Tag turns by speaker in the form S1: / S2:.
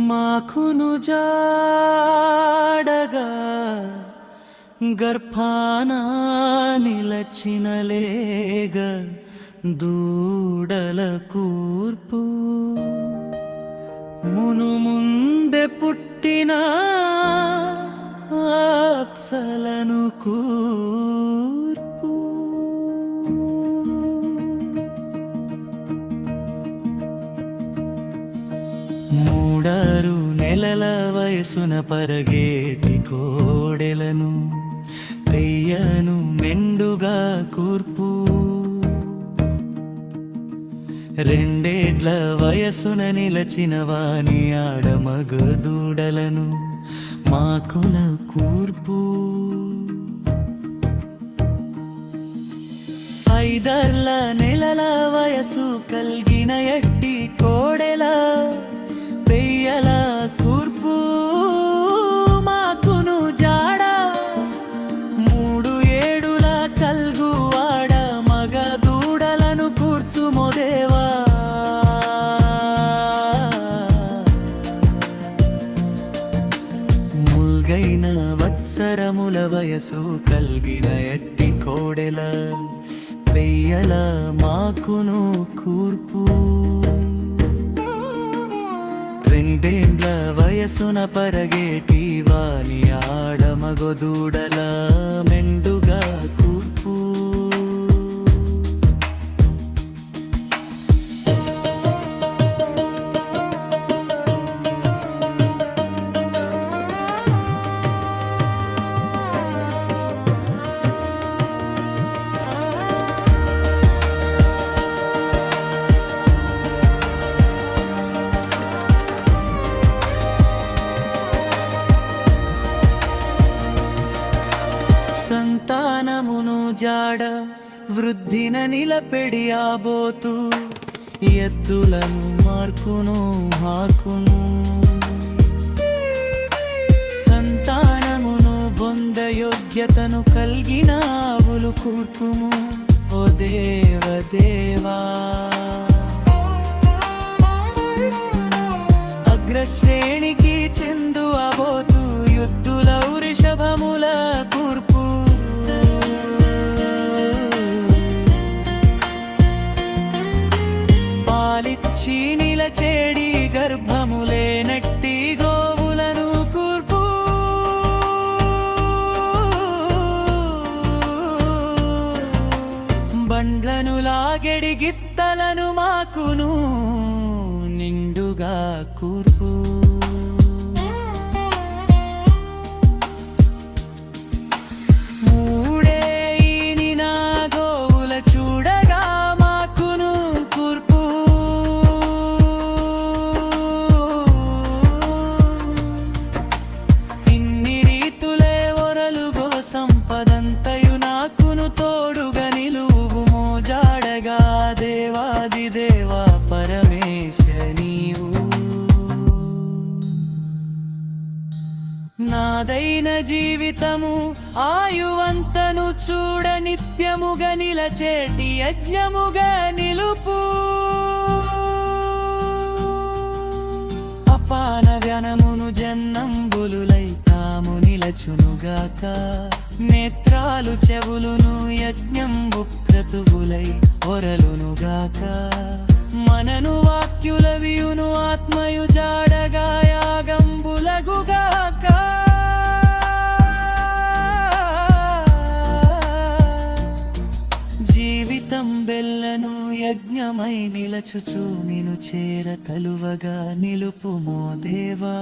S1: మాకును జాడగా గర్భాన నిలచినలేగ దూడల కూర్పు మును ముందె పుట్టిన అప్సలను కూర్పు మూడారు నెలల వయసున పరగేటి కోడెలను పెయ్యను మెండుగా కూర్పు రెండేడ్ల వయసున నిలచిన వాని ఆడమగ దూడలను మాకుల కూర్పు ఐదర్ల నెలల వయసు కల్గిన ఎట్టి కోడెల పెయ్యల కూర్పు మాకును జాడ మూడు ఏడుల కల్గు ఆడ మగ దూడలను కూర్చుమోదేవా ముల్గైన వత్సరముల వయసు కల్గిన ఎట్టి కోడెల పెయ్యల మాకును కూర్పు రెండేండ్ల వయసున పరగేటి వాని ఆడమగొదూడల మెండుగా కూర్పు సంతానమును జాడ వృద్ధిన నిలపెడి ఆబోతు ఎద్దులను మార్కును హాకును సంతానమును బొంద యోగ్యతను కల్గిన ఆవులు కూర్పుము ఓ దేవదేవా అగ్రశ్రేణికి చెందు అబోతు యుద్ధుల వృషభముల కూర్పు పాలిచ్చి నిలచేడి గర్భములే నట్టి గోవులను కూర్పు బండ్లను లాగెడి గిత్తలను మాకును నిండుగా కూర్పు మూడే ఈనిన గోవుల చూడగా మాకును కూర్పు ఇన్ని రీతులే ఒరలుగో సంపదంతయు నాకును తోడుగా నిలువు మోజాడగా దేవాది దేవా పరమేశ నీవు నాదైన జీవితము ఆయువంతను చూడ నిత్యముగా నిలచేటి యజ్ఞముగా నిలుపు అపాన వ్యనమును జన్నంబులులై తాము నిలచునుగాక నేత్రాలు చెవులును యజ్ఞంబు క్రతువులై ఒరలునుగాక మనను వాక్యులవియును ఆత్మయు జాడగా యాగంబులగుగాక జీవితం బెల్లను యజ్ఞమై నిలచుచు నిను చేర తలువగా నిలుపుమో దేవా.